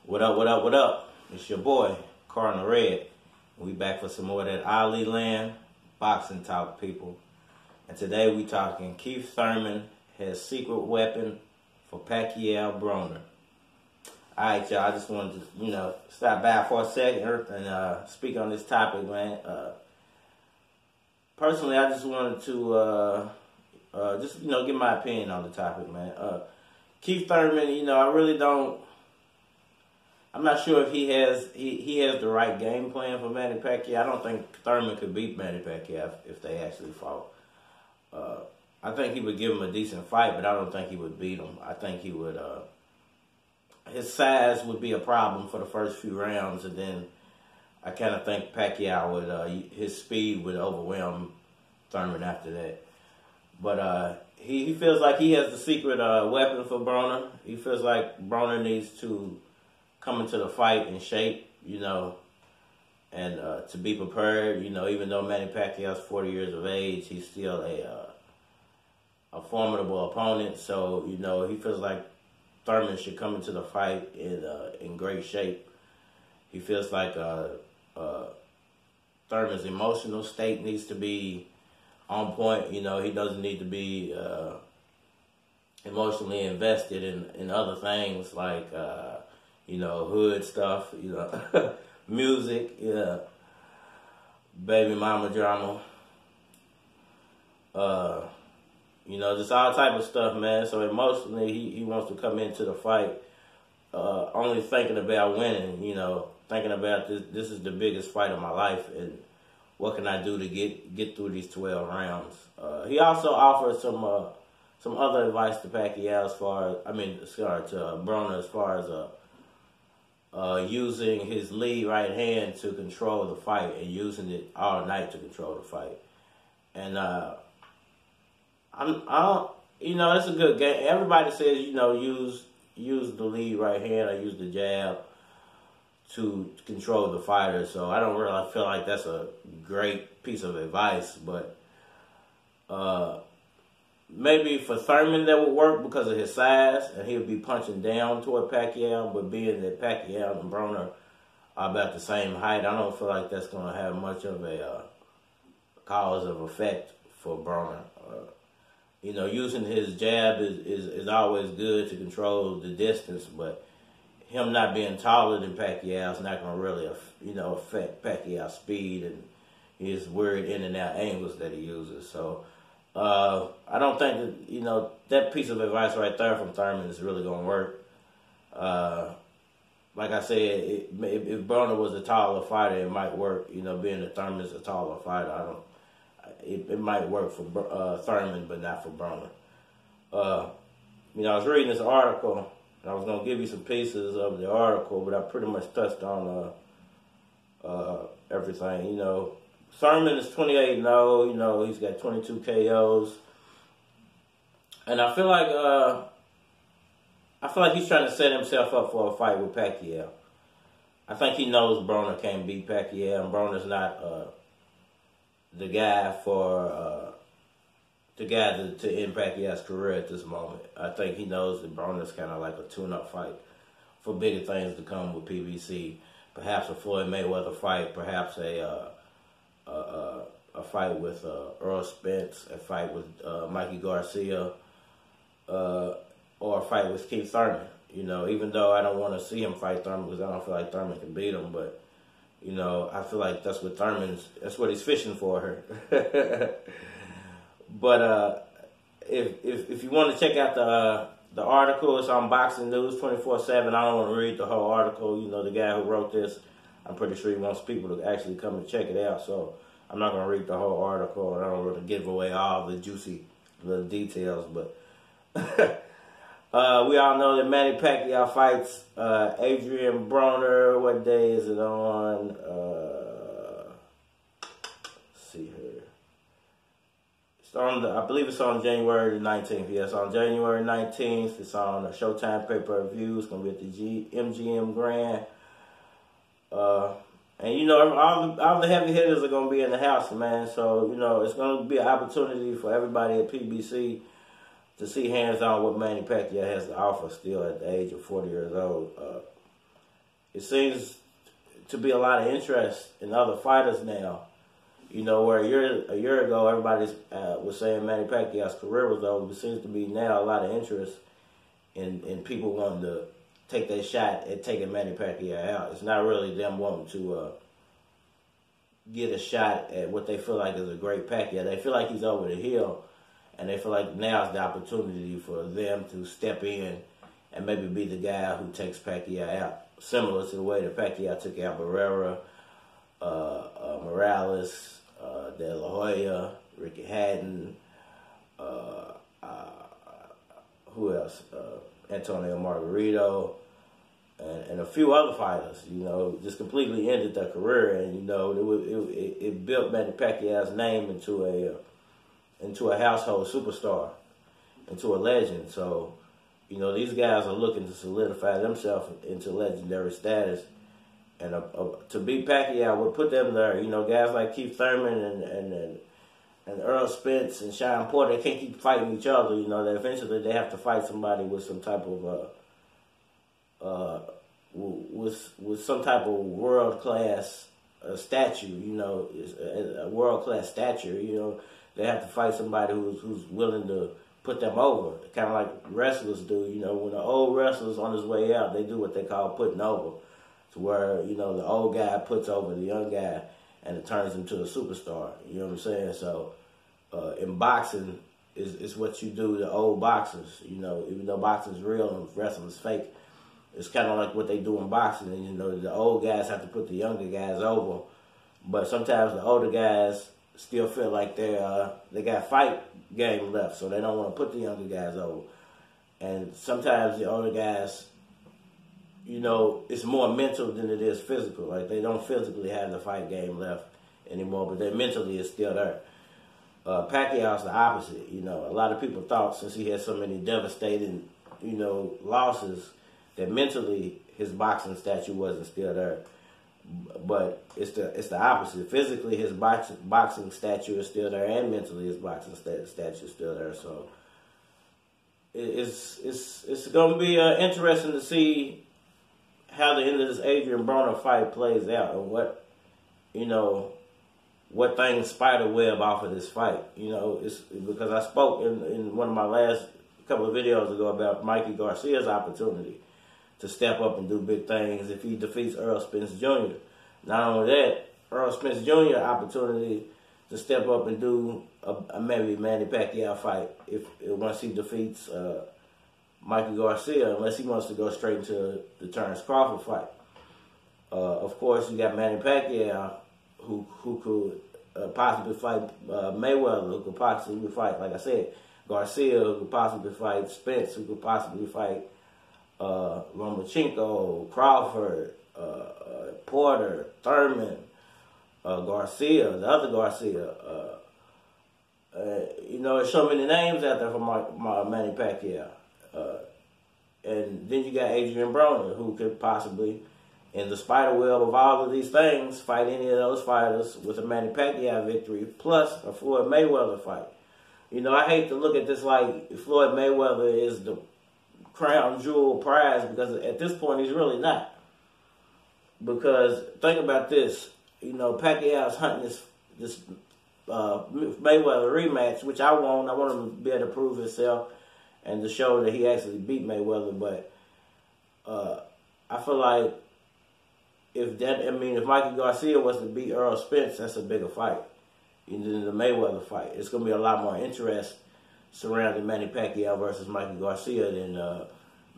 What up, what up, what up? It's your boy, Cardinal Red. We back for some more of that Ali Land boxing talk, people. And today we talking Keith Thurman, his secret weapon for Pacquiao Broner. Alright, y'all, I just wanted to, stop by for a second and speak on this topic, man. Personally, I just wanted to give my opinion on the topic, man. Keith Thurman, I really don't. I'm not sure if he has the right game plan for Manny Pacquiao. I don't think Thurman could beat Manny Pacquiao if they actually fought. I think he would give him a decent fight, but I don't think he would beat him. I think he would. His size would be a problem for the first few rounds, and then I kind of think Pacquiao would. His speed would overwhelm Thurman after that. But he feels like he has the secret weapon for Broner. He feels like Broner needs to come into the fight in shape, and to be prepared. Even though Manny Pacquiao's 40 years of age, he's still a formidable opponent. So, he feels like Thurman should come into the fight in great shape. He feels like Thurman's emotional state needs to be on point. He doesn't need to be emotionally invested in other things like hood stuff, music, baby mama drama, just all type of stuff, man. So emotionally, he wants to come into the fight only thinking about winning, thinking about this is the biggest fight of my life, and what can I do to get through these 12 rounds. He also offers some other advice to Pacquiao to Broner as far as using his lead right hand to control the fight and using it all night to control the fight. And it's a good game. Everybody says use the lead right hand or use the jab to control the fighter. So I don't really feel like that's a great piece of advice, but maybe for Thurman that would work because of his size, and he would be punching down toward Pacquiao. But being that Pacquiao and Broner are about the same height, I don't feel like that's going to have much of a cause of effect for Broner. Using his jab is always good to control the distance, but him not being taller than Pacquiao is not going to really, affect Pacquiao's speed and his weird in and out angles that he uses. So I don't think that, that piece of advice right there from Thurman is really going to work. Like I said, if Broner was a taller fighter, it might work. Being that Thurman's a taller fighter, it might work for Thurman, but not for Broner. I was reading this article, and I was going to give you some pieces of the article, but I pretty much touched on everything. Thurman is 28-0. He's got 22 KOs, and I feel like he's trying to set himself up for a fight with Pacquiao. I think he knows Broner can't beat Pacquiao, and Broner's not the guy to end Pacquiao's career at this moment. I think he knows that Broner's kind of like a tune-up fight for bigger things to come with PBC. Perhaps a Floyd Mayweather fight, perhaps a fight with Earl Spence, a fight with Mikey Garcia, or a fight with Keith Thurman. Even though I don't want to see him fight Thurman because I don't feel like Thurman can beat him, but I feel like that's what he's fishing for her. But if you want to check out the article, it's on Boxing News 24/7. I don't want to read the whole article. The guy who wrote this, I'm pretty sure he wants people to actually come and check it out. So I'm not going to read the whole article, and I don't want to give away all the juicy little details. But we all know that Manny Pacquiao fights Adrien Broner. What day is it on? Let's see here. I believe it's on January the 19th. Yes, on January 19th. It's on a Showtime pay-per-view. It's going to be at the MGM Grand. And, all the heavy hitters are going to be in the house, man. So, it's going to be an opportunity for everybody at PBC to see hands-on what Manny Pacquiao has to offer still at the age of 40 years old. it seems to be a lot of interest in other fighters now. You know, where a year ago everybody was saying Manny Pacquiao's career was over, it seems to be now a lot of interest in people wanting to take their shot at taking Manny Pacquiao out. It's not really them wanting to get a shot at what they feel like is a great Pacquiao. They feel like he's over the hill, and they feel like now's the opportunity for them to step in and maybe be the guy who takes Pacquiao out, similar to the way that Pacquiao took out Barrera, Morales, De La Hoya, Ricky Hatton, who else? Antonio Margarito, and a few other fighters, you know, just completely ended their career, and you know, it built Manny Pacquiao's name into a household superstar, into a legend. So, you know, these guys are looking to solidify themselves into legendary status, and to beat Pacquiao would put them there. You know, guys like Keith Thurman and Earl Spence and Sean Porter, they can't keep fighting each other. You know, that eventually they have to fight somebody with some type of with some type of world class stature. You know, a world class stature. You know, they have to fight somebody who's willing to put them over, kind of like wrestlers do. You know, when the old wrestler's on his way out, they do what they call putting over, to where, you know, the old guy puts over the young guy, and it turns him to a superstar. You know what I'm saying? So, in boxing, is what you do to old boxers. You know, even though boxing's real and wrestling's fake, it's kind of like what they do in boxing. And, you know, the old guys have to put the younger guys over, but sometimes the older guys still feel like they got fight game left, so they don't want to put the younger guys over. And sometimes the older guys, you know, it's more mental than it is physical. Like, they don't physically have the fight game left anymore, but their mentally is still there. Pacquiao's the opposite. You know, a lot of people thought, since he had so many devastating, you know, losses, that mentally his boxing statue wasn't still there. But it's the opposite. Physically, his boxing statue is still there, and mentally his boxing statue is still there. So it's going to be interesting to see how the end of this Adrien Broner fight plays out, and what, you know, what things spiderweb off of this fight. You know, it's because I spoke in one of my last couple of videos ago about Mikey Garcia's opportunity to step up and do big things if he defeats Earl Spence Jr. Not only that, Earl Spence Jr. opportunity to step up and do a maybe Manny Pacquiao fight if once he defeats Mikey Garcia, unless he wants to go straight into the Terrence Crawford fight. Of course, you got Manny Pacquiao, who could possibly fight Mayweather, who could possibly fight, like I said, Garcia, who could possibly fight Spence, who could possibly fight Lomachenko, Crawford, Porter, Thurman, Garcia, the other Garcia. You know, there's so many names out there for Manny Pacquiao. And then you got Adrien Broner, who could possibly, in the spiderweb of all of these things, fight any of those fighters with a Manny Pacquiao victory, plus a Floyd Mayweather fight. You know, I hate to look at this like Floyd Mayweather is the crown jewel prize, because at this point he's really not. Because think about this, you know, Pacquiao's hunting this Mayweather rematch, which I want. I want him to be able to prove himself and to show that he actually beat Mayweather. But I feel like if Mikey Garcia was to beat Earl Spence, that's a bigger fight than the Mayweather fight. It's going to be a lot more interest surrounding Manny Pacquiao versus Mikey Garcia than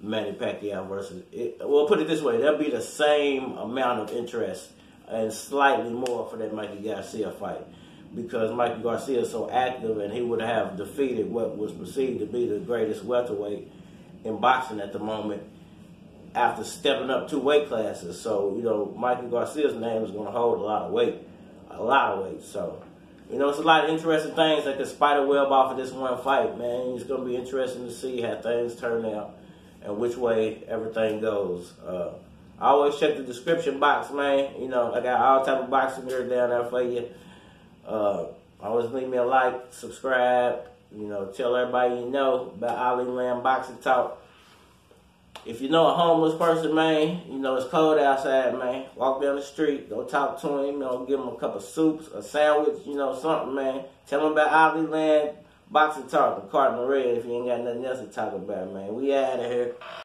Manny Pacquiao versus... Well, put it this way, there'll be the same amount of interest and slightly more for that Mikey Garcia fight, because Mikey Garcia is so active, and he would have defeated what was perceived to be the greatest welterweight in boxing at the moment after stepping up 2 weight classes. So, you know, Mikey Garcia's name is going to hold a lot of weight. So, you know, it's a lot of interesting things that could spiderweb off of this one fight, man. It's going to be interesting to see how things turn out and which way everything goes. I always check the description box, man. You know, I got all type of boxing gear down there for you. Always leave me a like, subscribe, you know, tell everybody you know about Ali Land Boxing Talk. If you know a homeless person, man, you know it's cold outside, man. Walk down the street, go talk to him, you know, give him a cup of soups, a sandwich, you know, something, man. Tell him about Ivy Land, boxing talk, and Cardinal Red if you ain't got nothing else to talk about, man. We out of here.